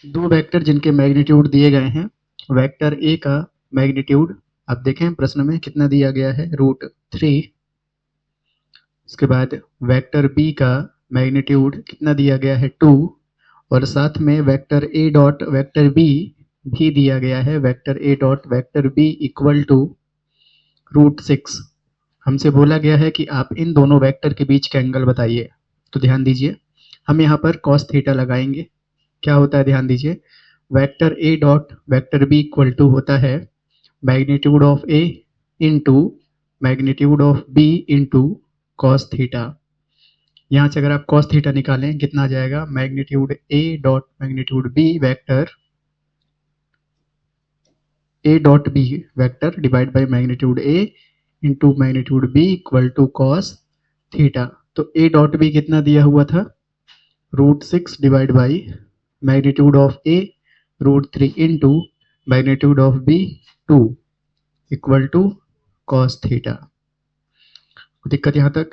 दो वेक्टर जिनके मैग्नीट्यूड दिए गए हैं। वेक्टर ए का मैग्नीट्यूड आप देखें प्रश्न में कितना दिया गया है, √3। उसके बाद वेक्टर बी का मैग्नीट्यूड कितना दिया गया है, 2। और साथ में vector a dot vector b भी दिया गया है, vector a dot vector b equal to √6। हमसे बोला गया है कि आप इन दोनों वेक्टर के बीच का एंगल बताइए। तो ध्यान दीजिए, हम यहाँ पर cos थीटा लगाएंगे। क्या होता है, ध्यान दीजिए, vector a dot vector b equal to होता है magnitude of a into magnitude of b into cos theta. यहाँ से अगर आप cos थीटा निकालें कितना आ जाएगा, magnitude a dot magnitude b vector a dot b vector divide by magnitude a into magnitude b equal to cos theta. तो a dot b कितना दिया हुआ था, √6 divide by magnitude of a √3 into magnitude of b 2 equal to cos theta. दिक्कत यहाँ तक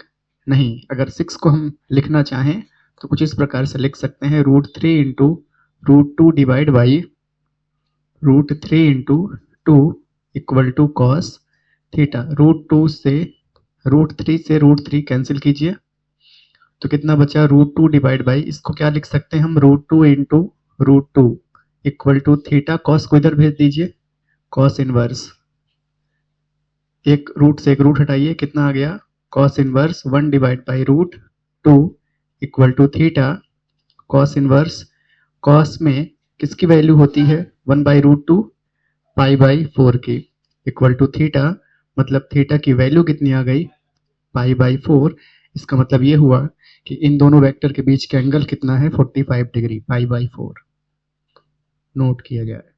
नहीं। अगर 6 को हम लिखना चाहें तो कुछ इस प्रकार से लिख सकते हैं, √3 into √2 divide by √3 into 2 equal to cos theta. √3 से √3 कैंसिल कीजिए तो कितना बचा, √2 डिवाइड बाई, इसको क्या लिख सकते हैं हम, √2 into √2 equal to theta. Cos को इधर भेज दीजिए, कॉस इनवर्स, एक रूट से एक रूट हटाइए, कितना आ गया, cos inverse 1 divide by √2 equal to theta. Cos inverse, cos में किसकी वैल्यू होती है, 1/√2 π/4 की इक्वल टू थीटा। मतलब थीटा की वैल्यू कितनी आ गई, π/4। इसका मतलब ये हुआ कि इन दोनों वेक्टर के बीच का एंगल कितना है, 45 डिग्री, π/4 नोट किया गया है।